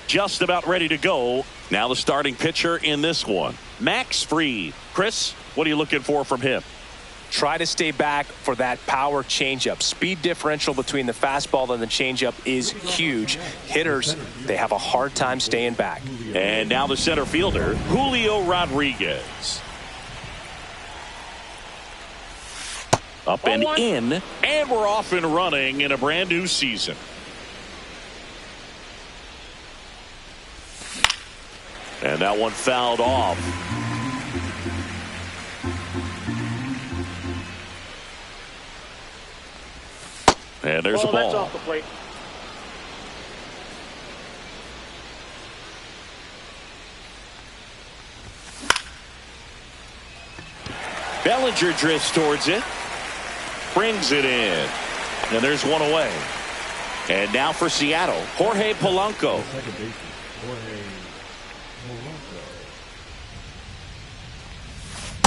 just about ready to go. Now the starting pitcher in this one, Max Fried. Chris, what are you looking for from him? Try to stay back for that power changeup. Speed differential between the fastball and the changeup is huge. Hitters, they have a hard time staying back. And now the center fielder, Julio Rodriguez. Up and in, and we're off and running in a brand new season. And that one fouled off. And there's a ball. That's off the plate. Bellinger drifts towards it. Brings it in. And there's one away. And now for Seattle, Jorge Polanco.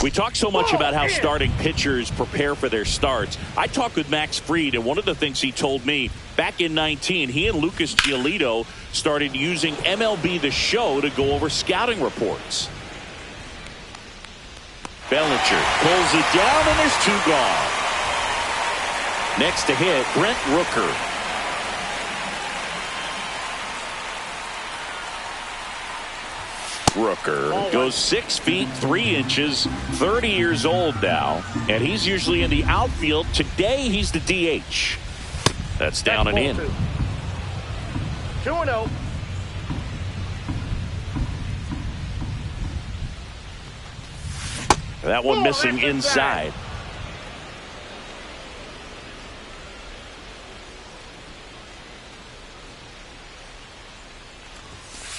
We talk so much about how starting pitchers prepare for their starts. I talked with Max Fried, and one of the things he told me back in 19, he and Lucas Giolito started using MLB The Show to go over scouting reports. Bellinger pulls it down, and there's two gone. Next to hit, Brent Rooker. Rooker goes 6 feet 3 inches, 30 years old now, and he's usually in the outfield. Today he's the DH. That's down and in. 2-0. That one missing inside.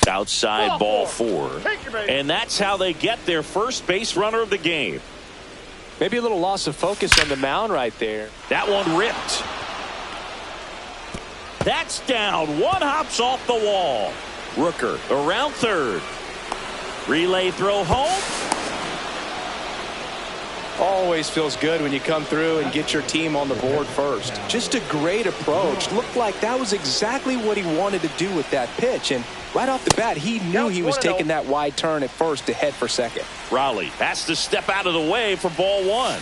Outside ball 4. And that's how they get their first base runner of the game. Maybe a little loss of focus on the mound right there. That one ripped. That's down. One hops off the wall. Rooker around third. Relay throw home. Always feels good when you come through and get your team on the board first. Just a great approach. Looked like that was exactly what he wanted to do with that pitch. And right off the bat, he knew he was taking that wide turn at first to head for second. Rowley has to step out of the way for ball 1.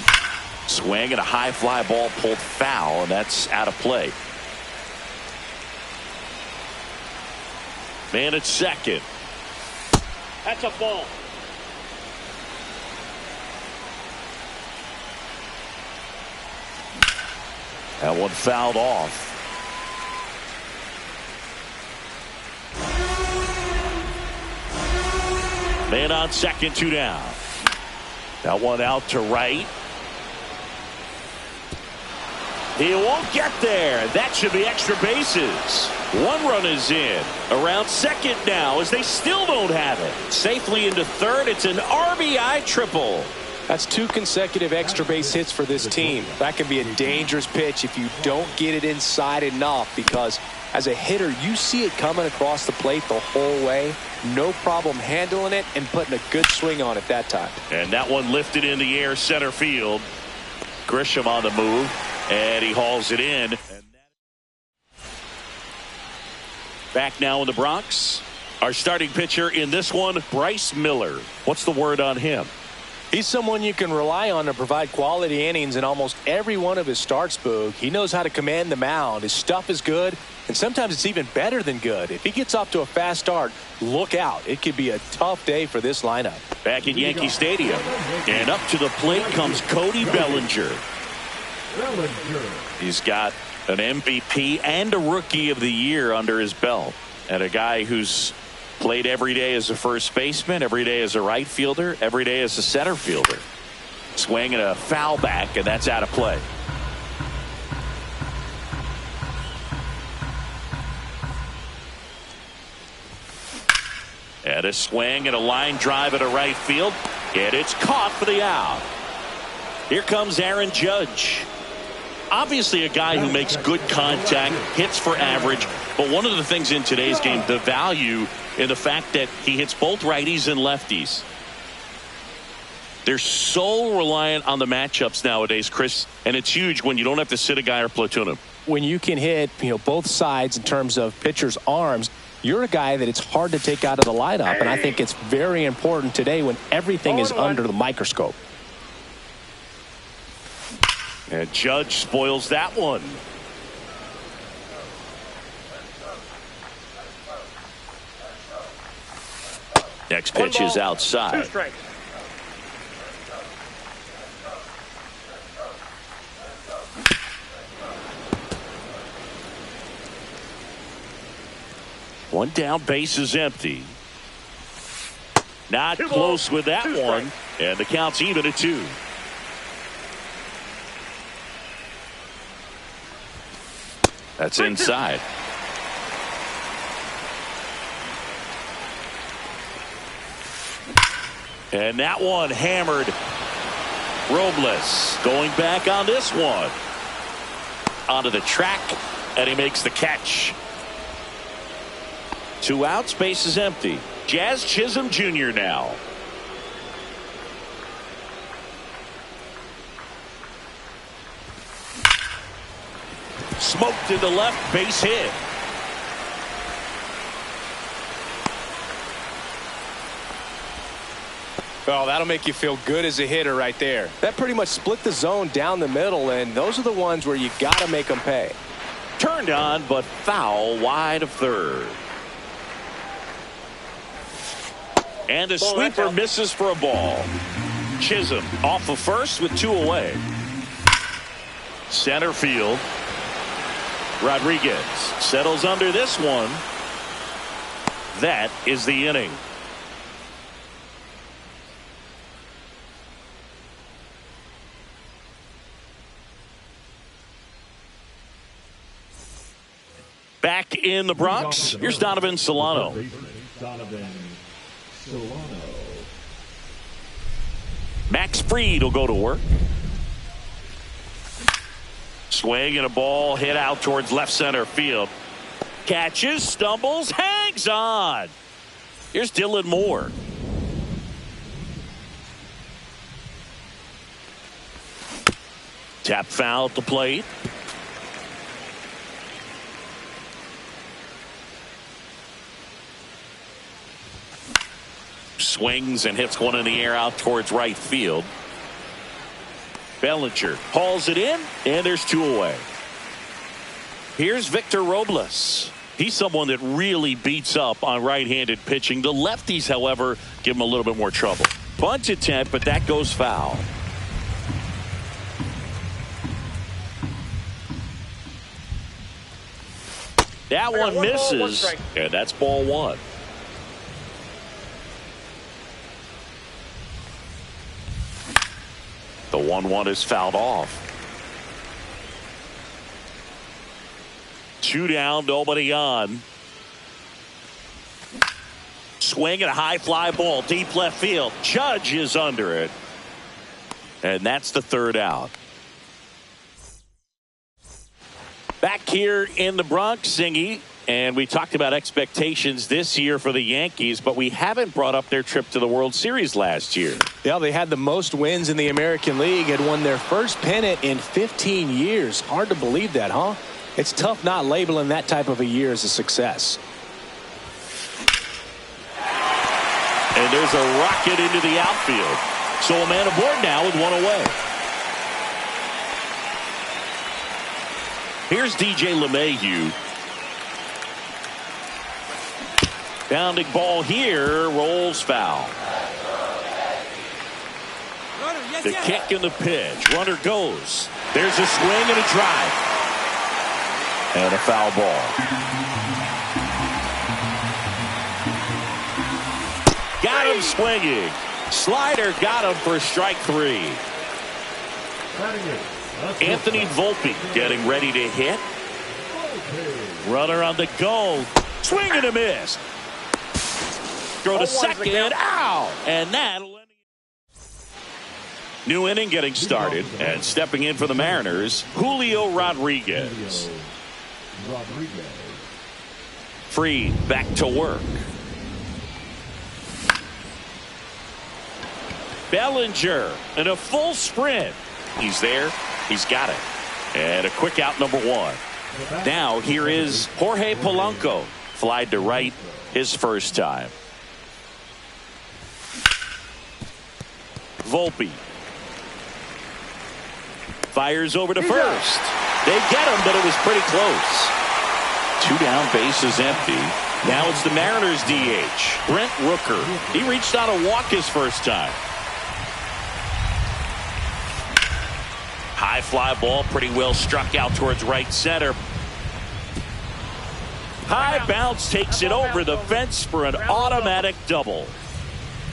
Swing and a high fly ball pulled foul, and that's out of play. Man at second. That's a ball. That one fouled off. Man on second, 2 down. That one out to right. He won't get there. That should be extra bases. 1 run is in. Around second now as they still don't have it. Safely into third. It's an RBI triple. That's 2 consecutive extra base hits for this team. That can be a dangerous pitch if you don't get it inside enough, because as a hitter, you see it coming across the plate the whole way. No problem handling it and putting a good swing on it that time. And that one lifted in the air center field. Grisham on the move, and he hauls it in. Back now in the Bronx. Our starting pitcher in this one, Bryce Miller. What's the word on him? He's someone you can rely on to provide quality innings in almost every one of his starts, Boog. He knows how to command the mound. His stuff is good, and sometimes it's even better than good. If he gets off to a fast start, look out. It could be a tough day for this lineup. Back at Yankee Stadium, and up to the plate comes Cody Bellinger. He's got an MVP and a Rookie of the Year under his belt, and a guy who's played every day as a first baseman, every day as a right fielder, every day as a center fielder. Swing and a foul back, and that's out of play. And a swing and a line drive at a right field, and it's caught for the out. Here comes Aaron Judge. Obviously a guy who makes good contact, hits for average, but one of the things in today's game, the value in the fact that he hits both righties and lefties. They're so reliant on the matchups nowadays, Chris, and it's huge when you don't have to sit a guy or platoon him. When you can hit, both sides in terms of pitchers' arms, You're a guy that it's hard to take out of the lineup, and I think it's very important today when everything is under the microscope. And Judge spoils that one. Next pitch is outside. 2 strikes. One down, base is empty. Not 2 close balls, with that 2 one. strikes. And the count's even at 2. That's inside. And that one hammered. Robles going back on this one. Onto the track, and he makes the catch. 2 outs, base is empty. Jazz Chisholm Jr. now. Smoked to the left, base hit. Well, that'll make you feel good as a hitter right there. That pretty much split the zone down the middle, and those are the ones where you got to make them pay. Turned on, but foul wide of third. And the sweeper misses for a ball. Chisholm off of first with 2 away. Center field. Rodriguez settles under this one. That is the inning. Back in the Bronx, here's Donovan Solano. Max Fried will go to work. Swing and a ball hit out towards left center field. Catches, stumbles, hangs on. Here's Dylan Moore. Tap foul at the plate. Swings and hits one in the air out towards right field. Bellinger hauls it in, and there's 2 away. Here's Victor Robles. He's someone that really beats up on right-handed pitching. The lefties, however, give him a little bit more trouble. Bunt attempt, but that goes foul. That one misses, and that's ball 1. The 1-1 is fouled off. 2 down, nobody on. Swing and a high fly ball, deep left field. Judge is under it. And that's the 3rd out. Back here in the Bronx, Singy. And we talked about expectations this year for the Yankees, but we haven't brought up their trip to the World Series last year. Yeah, they had the most wins in the American League, had won their first pennant in 15 years. Hard to believe that, huh? It's tough not labeling that type of a year as a success. And there's a rocket into the outfield. So a man aboard now with 1 away. Here's DJ LeMahieu. Bounding ball here, rolls foul. The kick and the pitch. Runner goes. There's a swing and a drive. And a foul ball. Got him swinging. Slider got him for strike 3. Anthony Volpe getting ready to hit. Runner on the go. Swing and a miss. Throw to second. Ow! And that'll end it. New inning getting started. And stepping in for the Mariners, Julio Rodriguez. Free back to work. Bellinger in a full sprint. He's there. He's got it. And a quick out, number 1. Now here is Jorge Polanco. flied to right his first time. Volpe fires over to first. They get him, but it was pretty close. 2 down, bases empty. Now it's the Mariners DH, Brent Rooker. He reached out a walk his first time. High fly ball, pretty well struck out towards right center. High bounce takes it over the fence for an automatic double.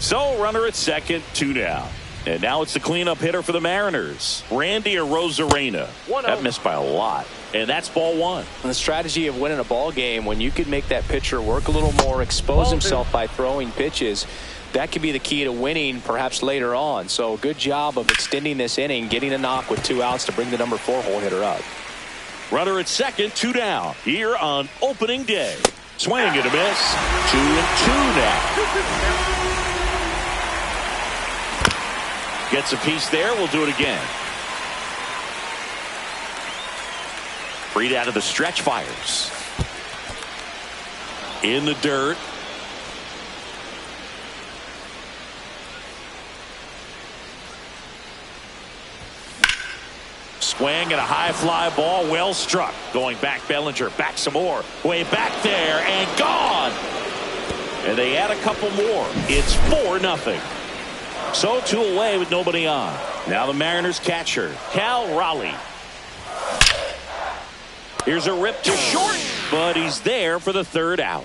So runner at second, 2 down. And now it's the cleanup hitter for the Mariners, Randy Arozarena. That missed by a lot. And that's ball 1. The strategy of winning a ball game, when you can make that pitcher work a little more, expose himself by throwing pitches, that could be the key to winning perhaps later on. So good job of extending this inning, getting a knock with 2 outs to bring the number 4 hole hitter up. Runner at second, 2 down here on opening day. Swing and a miss. 2-2 now. Gets a piece there. We'll do it again. Reed out of the stretch, fires. In the dirt. Swing and a high fly ball, well struck. Going back, Bellinger, back some more. Way back there and gone. And they add a couple more. It's 4-0. So 2 away with nobody on. Now the Mariners catcher, Cal Raleigh. Here's a rip to short, but he's there for the 3rd out.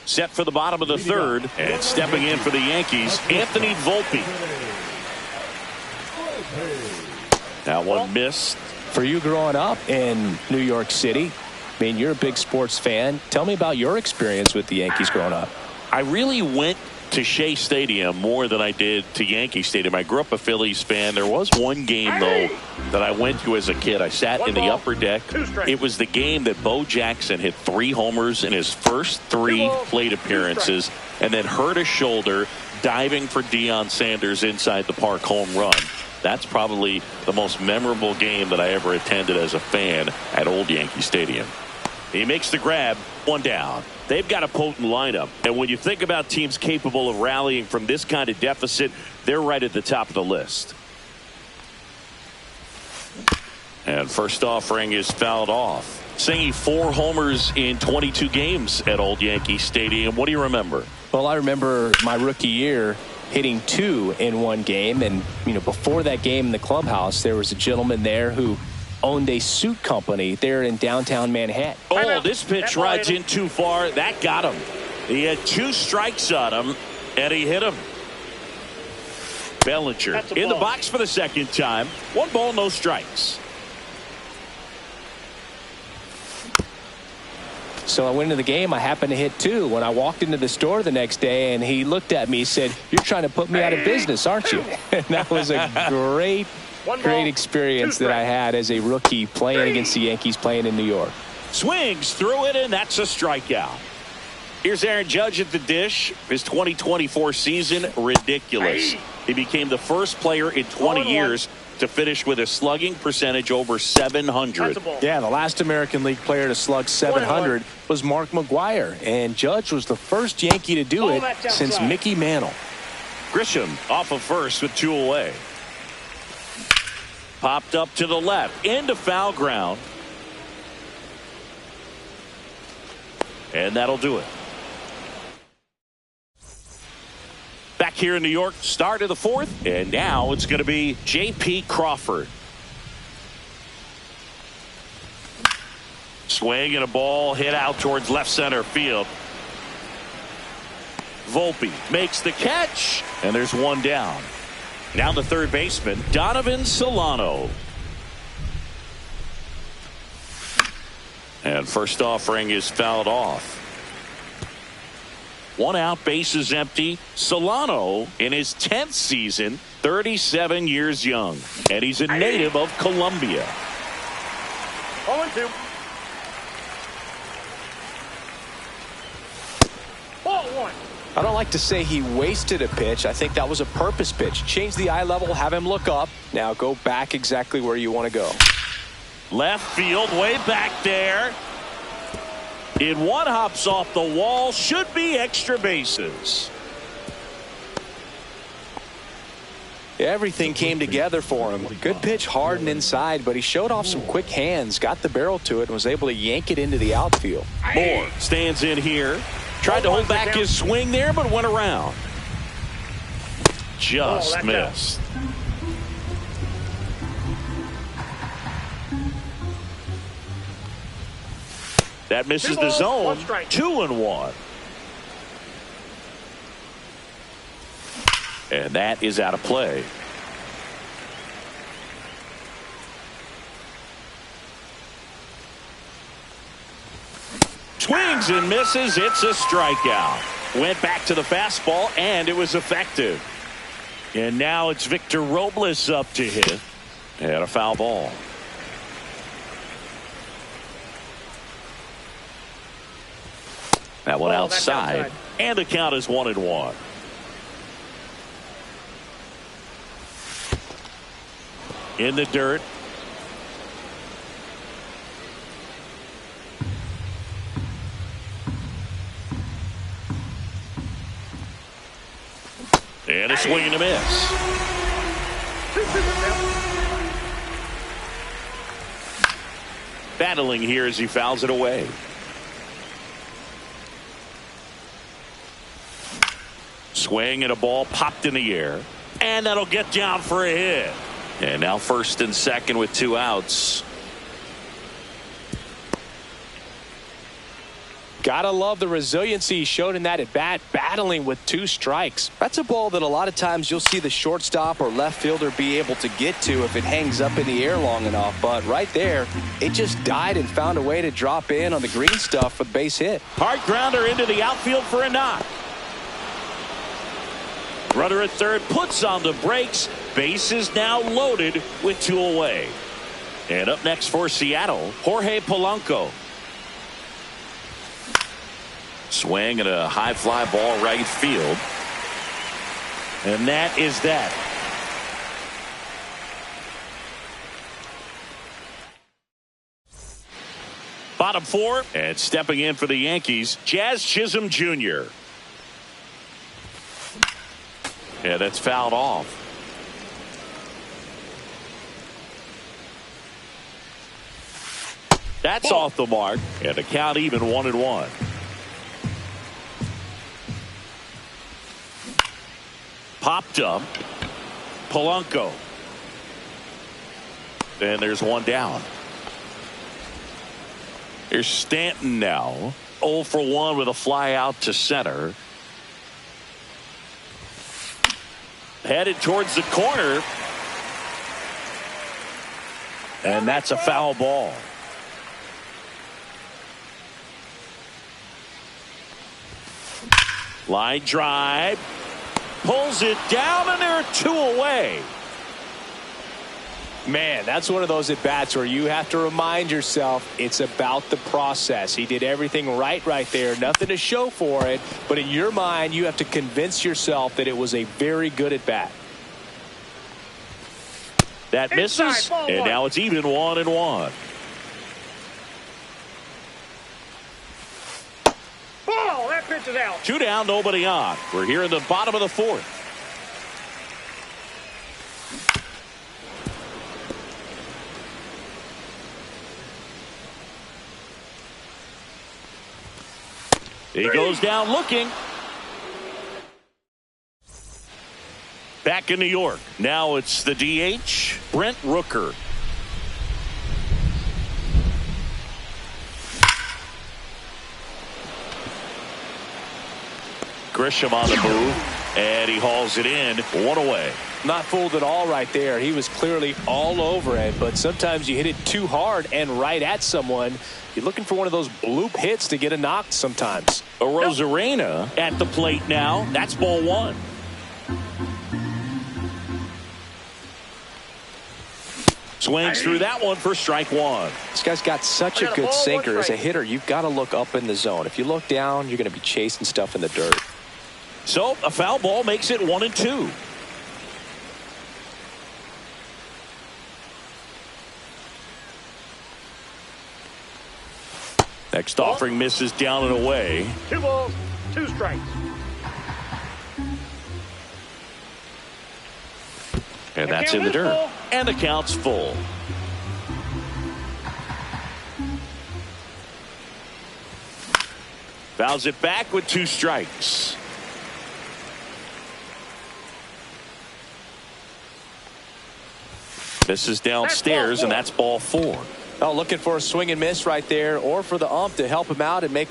Set for the bottom of the 3rd, and stepping in for the Yankees, Anthony Volpe. That one missed. For you growing up in New York City, I mean, you're a big sports fan. Tell me about your experience with the Yankees growing up. I really went to Shea Stadium more than I did to Yankee Stadium. I grew up a Phillies fan. There was one game, though, that I went to as a kid. I sat in the upper deck. It was the game that Bo Jackson hit 3 homers in his first 3 plate appearances and then hurt his shoulder diving for Deion Sanders inside the park home run. That's probably the most memorable game that I ever attended as a fan at Old Yankee Stadium. He makes the grab, 1 down. They've got a potent lineup. And when you think about teams capable of rallying from this kind of deficit, they're right at the top of the list. And first offering is fouled off. Singing 4 homers in 22 games at Old Yankee Stadium. What do you remember? Well, I remember my rookie year hitting 2 in 1 game. And, you know, before that game in the clubhouse, there was a gentleman there who owned a suit company there in downtown Manhattan. Oh, this pitch rides in too far. That got him. He had 2 strikes on him, and he hit him. Bellinger in the box for the 2nd time. 1 ball, no strikes. So I went into the game. I happened to hit 2 when I walked into the store the next day, and he looked at me and said, "You're trying to put me out of business, aren't you?" And that was a great experience that I had as a rookie playing against the Yankees, playing in New York. Swings through it, and that's a strikeout. Here's Aaron Judge at the dish. His 2024 season, ridiculous. He became the first player in 20 years to finish with a slugging percentage over 700. Yeah, the last American League player to slug 700 was Mark McGwire, and Judge was the first Yankee to do it since Mickey Mantle. Grisham off of first with 2 away. Popped up to the left into foul ground, and that'll do it. Back here in New York, start of the 4th, and now it's going to be J.P. Crawford. Swing and a ball hit out towards left center field. Volpe makes the catch, and there's 1 down. Now the 3rd baseman, Donovan Solano. And first offering is fouled off. 1 out, bases empty. Solano in his 10th season, 37 years young. And he's a native of Colombia. 0-2. Ball 1. I don't like to say he wasted a pitch. I think that was a purpose pitch. Change the eye level, have him look up. Now go back exactly where you want to go. Left field, way back there. In one, hops off the wall. Should be extra bases. Everything came together for him. Good pitch, hard and inside, but he showed off some quick hands, got the barrel to it, and was able to yank it into the outfield. Moore stands in here. Tried to hold back his swing there, but went around. Just missed. That misses the zone. 2-1. And that is out of play. Swings and misses. It's a strikeout. Went back to the fastball, and it was effective. And now it's Victor Robles up to hit. And a foul ball. That one outside. And the count is 1-1. In the dirt. And a swing and a miss. Battling here as he fouls it away. Swing and a ball popped in the air. And that'll get down for a hit. And now first and second with 2 outs. Gotta love the resiliency he showed in that at bat, battling with 2 strikes. That's a ball that a lot of times you'll see the shortstop or left fielder be able to get to if it hangs up in the air long enough. But right there, it just died and found a way to drop in on the green stuff for the base hit. Hard grounder into the outfield for a knock. Runner at third puts on the brakes. Base is now loaded with 2 away. And up next for Seattle, Jorge Polanco. Swing and a high fly ball right field. And that is that. Bottom 4, and stepping in for the Yankees, Jazz Chisholm Jr. Yeah, that's fouled off. That's off the mark, and the count even 1-1. Popped up. Polanco. And there's one down. Here's Stanton now. 0 for 1 with a fly out to center. Headed towards the corner. And that's a foul ball. Line drive. Pulls it down, and there are 2 away. Man, that's one of those at-bats where you have to remind yourself it's about the process. He did everything right there. Nothing to show for it. But in your mind, you have to convince yourself that it was a very good at-bat. That misses, and now it's even 1-1. Ball, that pitch is out. 2 down, nobody on. We're here in the bottom of the 4th. He goes down looking. Back in New York. Now it's the DH, Brent Rooker. Grisham on the move, and he hauls it in. 1 away. Not fooled at all right there. He was clearly all over it, but sometimes you hit it too hard and right at someone. You're looking for one of those bloop hits to get a knock sometimes. A Rosarena at the plate now. That's ball 1. Swings through that one for strike 1. This guy's got such a good sinker. As a hitter, you've got to look up in the zone. If you look down, you're going to be chasing stuff in the dirt. So a foul ball makes it 1-2. Next offering misses down and away. 2 balls, 2 strikes. And that's in the dirt. And the count's full. Fouls it back with 2 strikes. Misses downstairs, and that's ball 4. Oh, looking for a swing and miss right there, or for the ump to help him out and make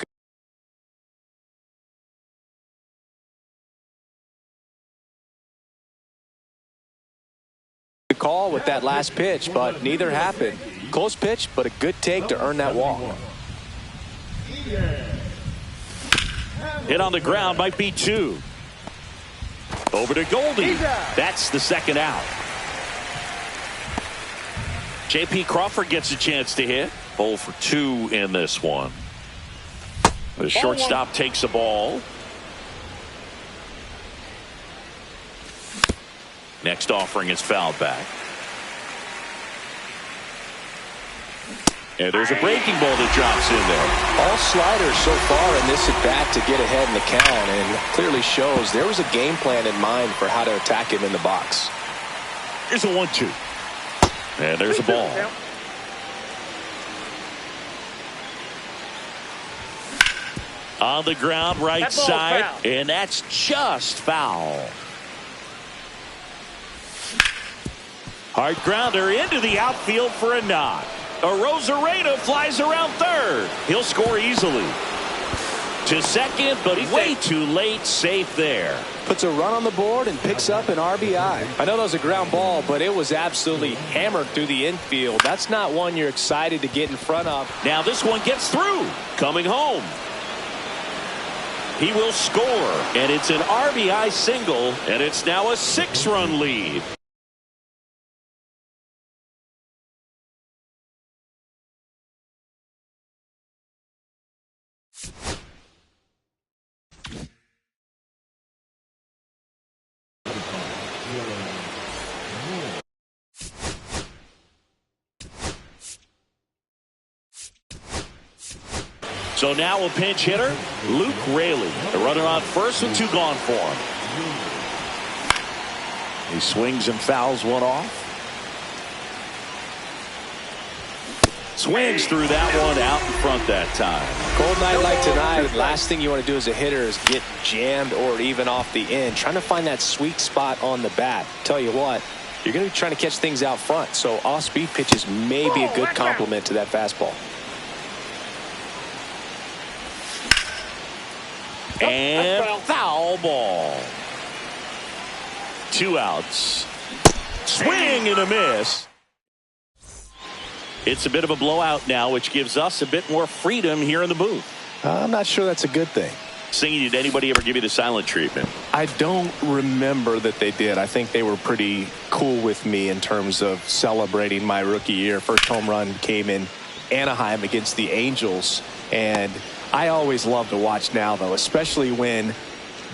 a call with that last pitch, but neither happened. Close pitch, but a good take to earn that walk. Hit on the ground, might be 2. Over to Goldie. That's the second out. J.P. Crawford gets a chance to hit. 0 for 2 in this one. The shortstop takes a ball. Next offering is fouled back. And there's a breaking ball that drops in there. All sliders so far in this at-bat to get ahead in the count, and clearly shows there was a game plan in mind for how to attack him in the box. Here's a 1-2. And there's a ball. On the ground, right side, and that's just foul. Hard grounder into the outfield for a knock. Arozarena flies around third. He'll score easily. To second, but way too late. Safe there. Puts a run on the board and picks up an RBI. I know that was a ground ball, but it was absolutely hammered through the infield. That's not one you're excited to get in front of. Now this one gets through. Coming home. He will score, and it's an RBI single, and it's now a 6-run lead. So now a pinch hitter, Luke Raley. The runner on first with 2 gone for him. He swings and fouls one off. Swings through that one out in front that time. Cold night like tonight, last thing you want to do as a hitter is get jammed or even off the end. Trying to find that sweet spot on the bat. Tell you what, you're going to be trying to catch things out front. So off-speed pitches may be a good complement to that fastball. And foul ball. 2 outs. Swing and a miss. It's a bit of a blowout now, which gives us a bit more freedom here in the booth. I'm not sure that's a good thing. Singing, did anybody ever give you the silent treatment? I don't remember that they did. I think they were pretty cool with me in terms of celebrating my rookie year. First home run came in Anaheim against the Angels, and I always love to watch now, though, especially when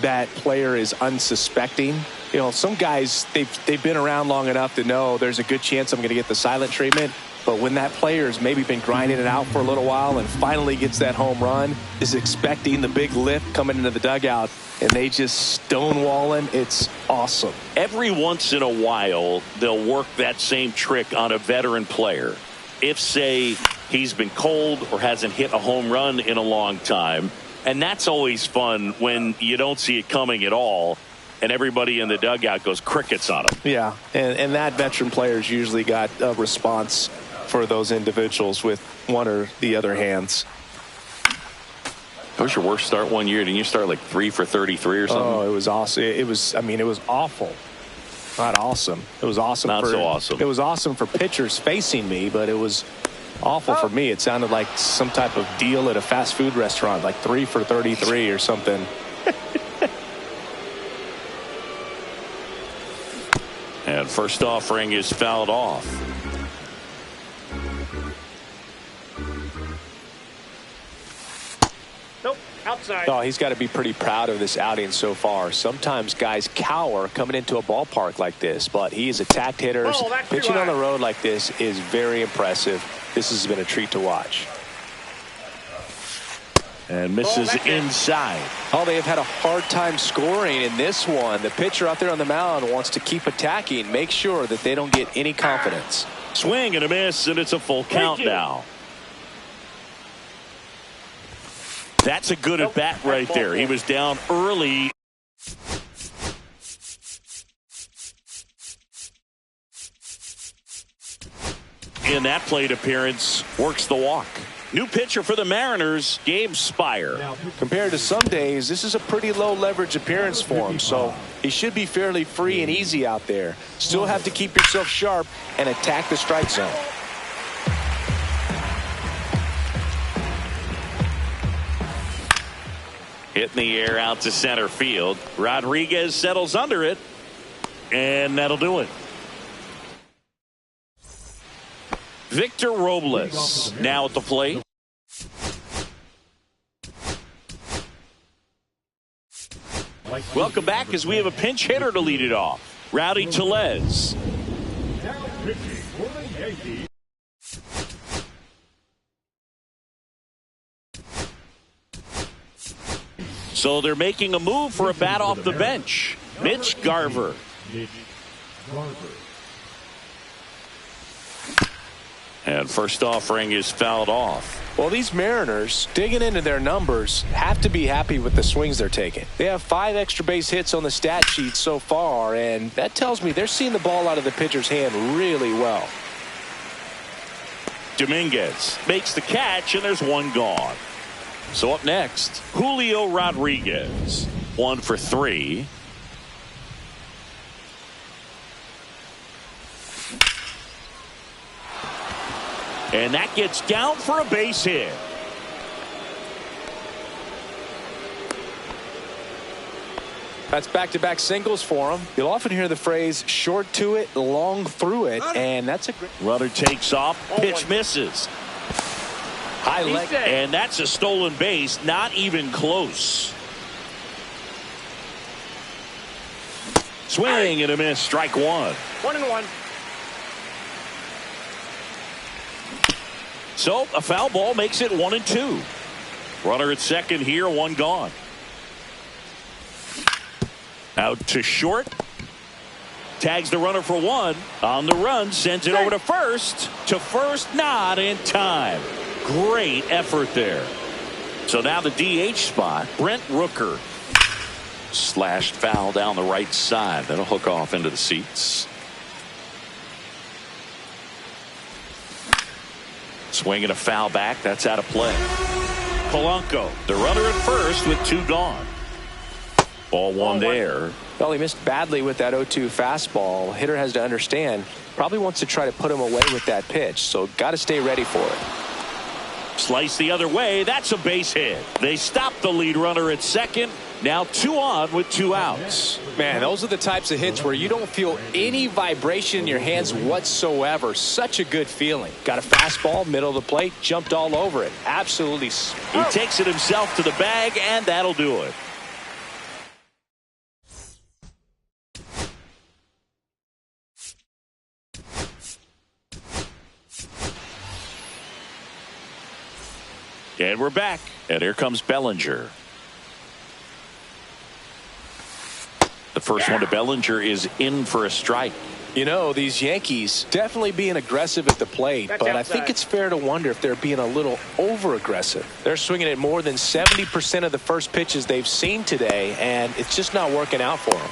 that player is unsuspecting. You know, some guys, they've been around long enough to know there's a good chance I'm going to get the silent treatment. But when that player's maybe been grinding it out for a little while and finally gets that home run, is expecting the big lift coming into the dugout, and they just stonewalling, it's awesome. Every once in a while, they'll work that same trick on a veteran player. If, say, he's been cold or hasn't hit a home run in a long time. And that's always fun when you don't see it coming at all and everybody in the dugout goes crickets on him. Yeah, and that veteran player's usually got a response for those individuals with one or the other hands. What was your worst start one year? Didn't you start like 3 for 33 or something? Oh, it was awesome. It was awful. Not awesome. It was awesome. Not so awesome. It was awesome for pitchers facing me, but it was awful for me. It sounded like some type of deal at a fast food restaurant, like 3 for 33 or something. And first offering is fouled off. Outside. Oh, he's got to be pretty proud of this outing so far. Sometimes guys cower coming into a ballpark like this, but he has attacked hitters. Oh, that's too Pitching on high. the road like this is very impressive. This has been a treat to watch. And misses inside. Oh, they have had a hard time scoring in this one. The pitcher out there on the mound wants to keep attacking, make sure that they don't get any confidence. Swing and a miss, and it's a full count now. That's a good at bat right there. He was down early. In that plate appearance, works the walk. New pitcher for the Mariners, Gabe Spire. Compared to some days, this is a pretty low leverage appearance for him, so he should be fairly free and easy out there. Still have to keep yourself sharp and attack the strike zone. Hit in the air out to center field. Rodriguez settles under it, and that'll do it. Victor Robles now at the plate. Welcome back as we have a pinch hitter to lead it off. Rowdy Tellez. So they're making a move for a bat off the bench. Mitch Garver. And first offering is fouled off. Well, these Mariners, digging into their numbers, have to be happy with the swings they're taking. They have 5 extra base hits on the stat sheet so far, and that tells me they're seeing the ball out of the pitcher's hand really well. Dominguez makes the catch, and there's one gone. So up next, Julio Rodriguez. 1 for 3. And that gets down for a base hit. That's back-to-back singles for him. You'll often hear the phrase short to it, long through it, and that's a great. Runner takes off, pitch misses. High leg. And that's a stolen base, not even close. Swing and a miss, strike 1. 1-1. So a foul ball makes it 1-2. Runner at second here, 1 gone. Out to short. Tags the runner for 1. On the run, sends it over to first. To first, not in time. Great effort there. So now the DH spot, Brent Rooker. Slashed foul down the right side. That'll hook off into the seats. Swing and a foul back. That's out of play. Polanco, the runner at first with 2 gone. Ball 1 there. Well, he missed badly with that 0-2 fastball. Hitter has to understand, probably wants to try to put him away with that pitch, so got to stay ready for it. Slice the other way. That's a base hit. They stop the lead runner at second. Now 2 on with 2 outs. Man, those are the types of hits where you don't feel any vibration in your hands whatsoever. Such a good feeling. Got a fastball, middle of the plate, jumped all over it. Absolutely. He takes it himself to the bag, and that'll do it. And we're back. And here comes Bellinger. The first one to Bellinger is in for a strike. You know, these Yankees definitely being aggressive at the plate, but I think it's fair to wonder if they're being a little over-aggressive. They're swinging at more than 70% of the first pitches they've seen today, and it's just not working out for them.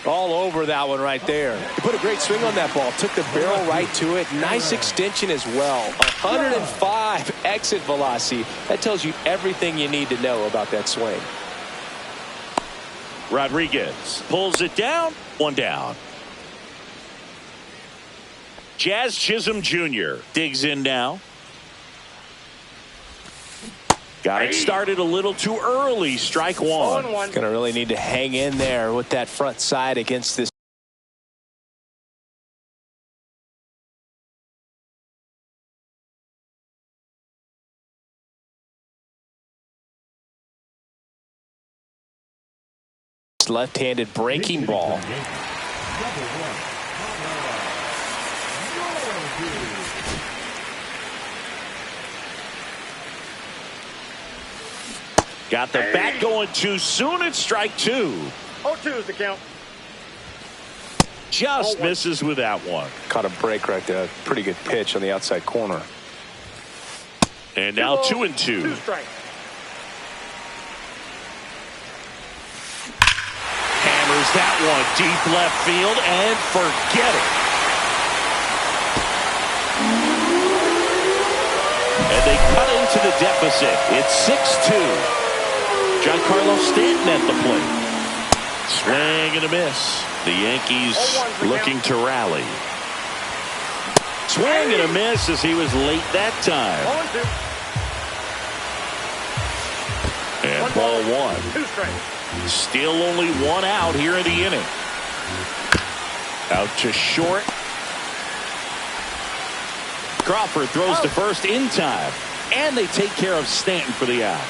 All over that one right there. He put a great swing on that ball. Took the barrel right to it. Nice extension as well. 105 exit velocity. That tells you everything you need to know about that swing. Rodriguez pulls it down. 1 down. Jazz Chisholm Jr. digs in now. Got it started a little too early. Strike 1. Going to really need to hang in there with that front side against this Left-handed breaking ball. Got the bat going too soon. It's strike two. 0-2 is the count. Just misses with that one. Caught a break right there. Pretty good pitch on the outside corner. And now 2-2. 2 strikes. Hammers that one deep left field and forget it. And they cut into the deficit. It's 6-2. Giancarlo Stanton at the plate. Swing and a miss. The Yankees looking to rally. Swing and a miss as he was late that time. 0-2. And ball one. 2 strikes. Still only one out here in the inning. Out to short. Crawford throws to first in time. And they take care of Stanton for the out.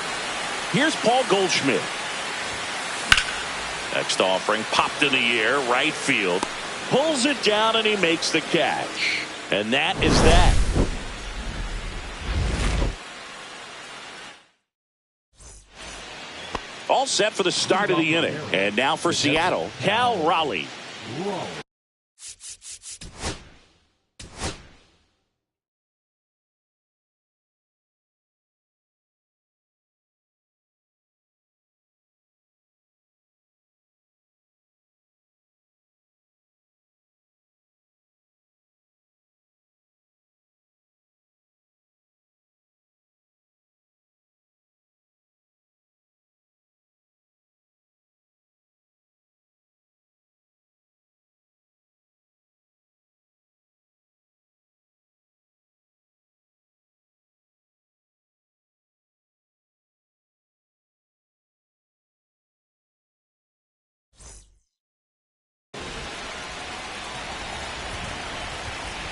Here's Paul Goldschmidt. Next offering popped in the air, right field. Pulls it down and he makes the catch. And that is that. All set for the start of the inning. And now for Seattle, Cal Raleigh.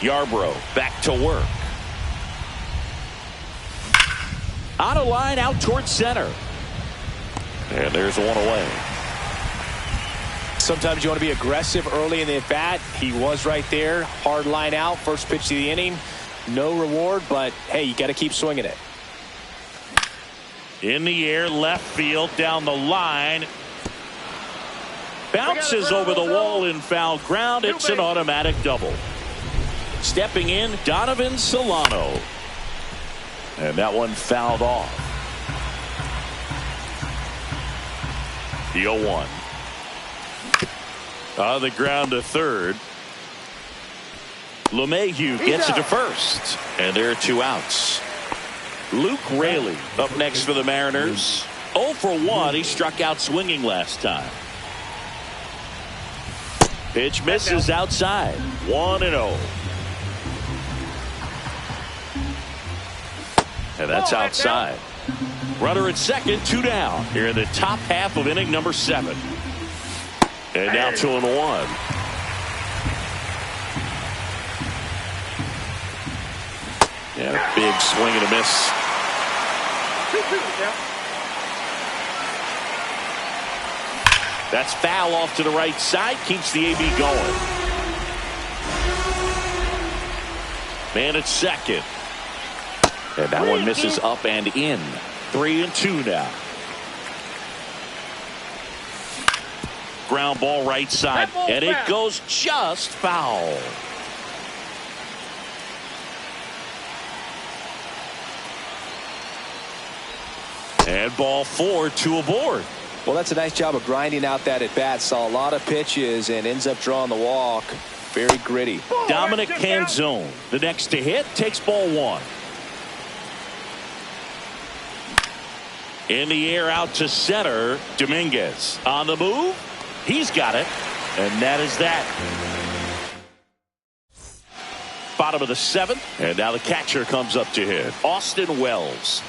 Yarbrough back to work. On a line out towards center. And there's one away. Sometimes you want to be aggressive early in the at-bat. He was right there. Hard line out. First pitch of the inning. No reward, but hey, you got to keep swinging it. In the air, left field, down the line. Bounces over the wall in foul ground. It's an automatic double. Stepping in, Donovan Solano. And that one fouled off. The 0-1. On the ground to third. LeMahieu gets it to first. And there are 2 outs. Luke Raley up next for the Mariners. 0 for 1. He struck out swinging last time. Pitch misses outside. 1-0. And that's outside. Runner at second, 2 down. Here in the top half of inning number 7. And now 2-1. And a big swing and a miss. That's foul off to the right side. Keeps the AB going. Man at second. And that one misses up and in. 3-2 now. Ground ball right side. And it goes just foul. And ball 4, 2 aboard. Well, that's a nice job of grinding out that at bat. Saw a lot of pitches and ends up drawing the walk. Very gritty. Dominic Canzone, the next to hit, takes ball 1. In the air out to center. Dominguez on the move. He's got it. And that is that. Bottom of the 7th. And now the catcher comes up to hit. Austin Wells.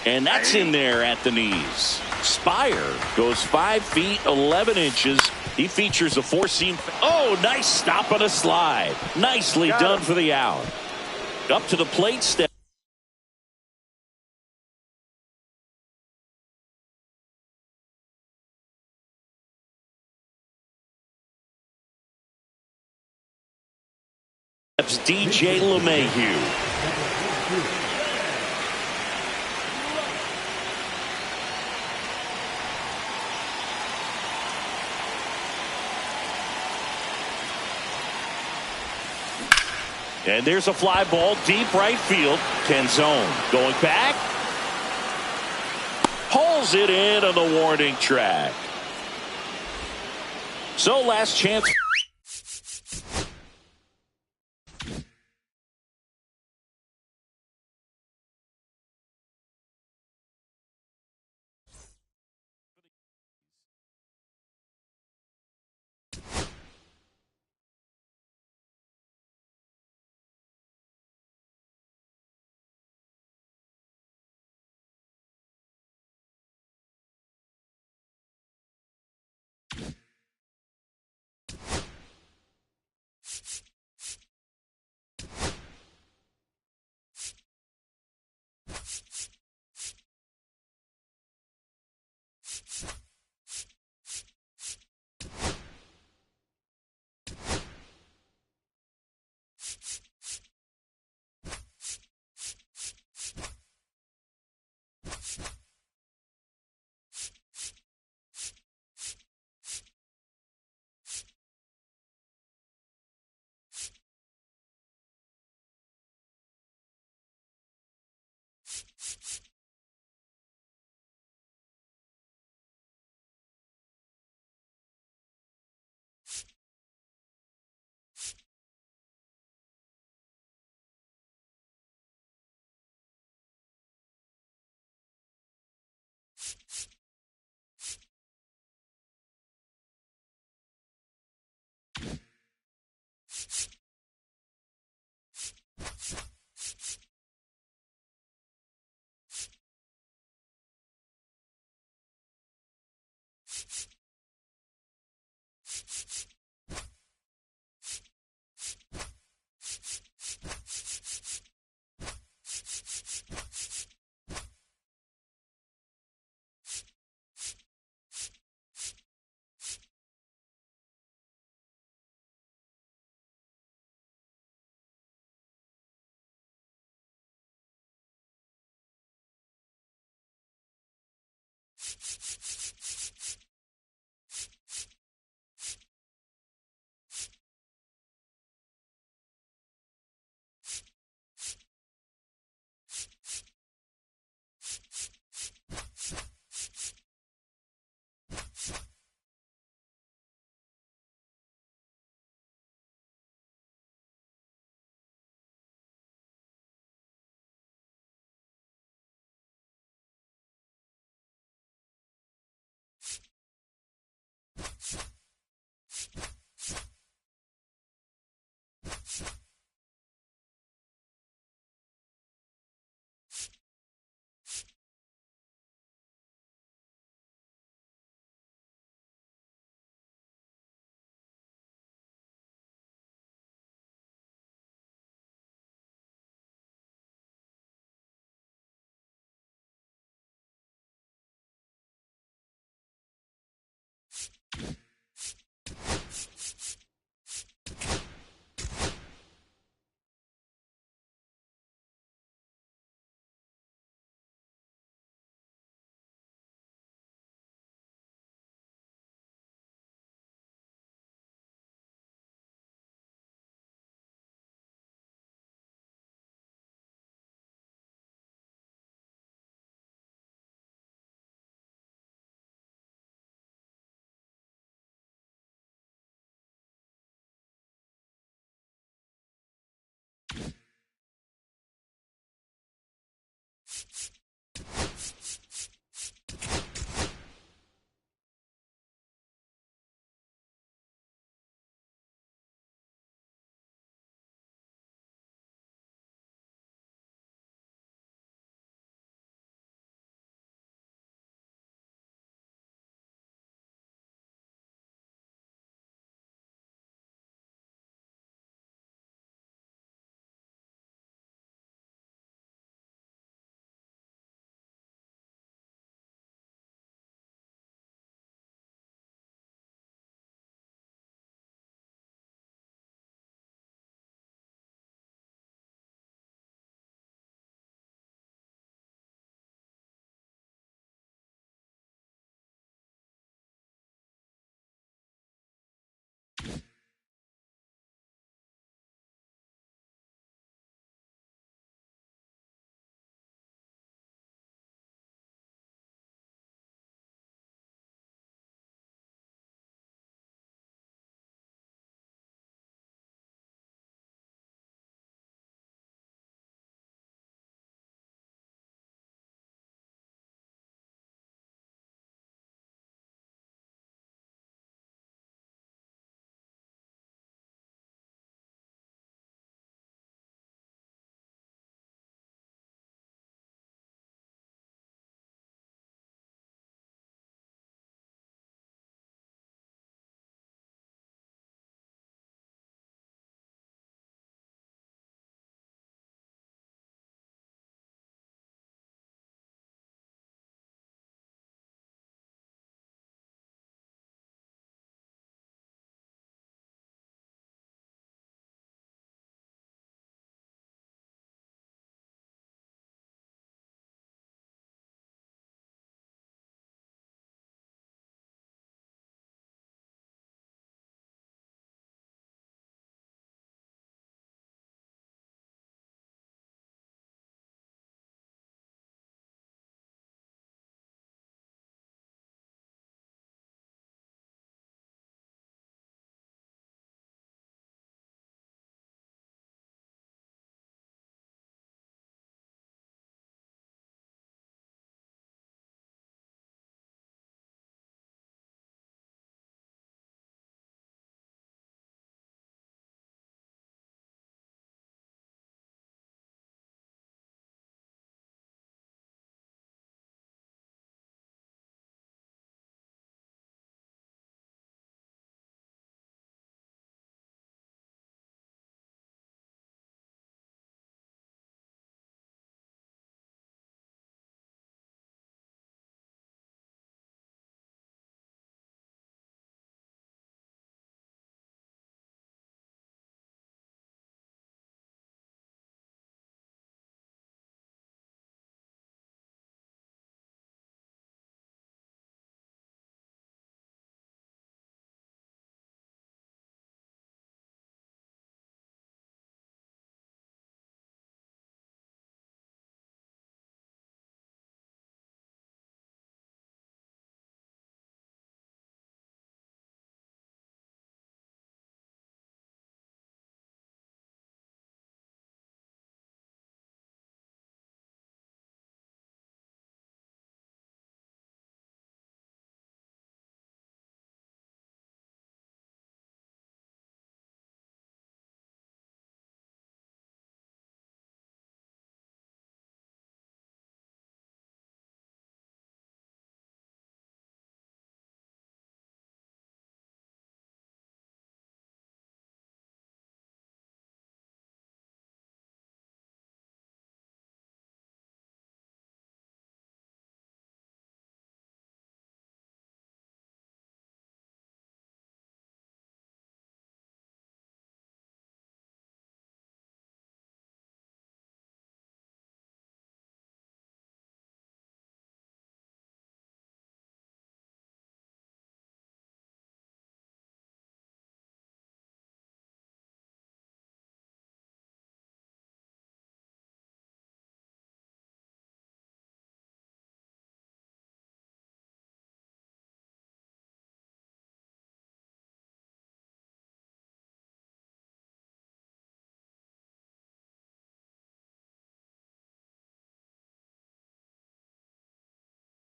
And that's in there at the knees. Spire goes 5 feet 11 inches. He features a 4-seam. Oh, nice stop on a slide. Nicely done for the out. Up to the plate step. Braves' DJ LeMahieu. And there's a fly ball deep right field. Canzone going back. Pulls it in on the warning track. So last chance.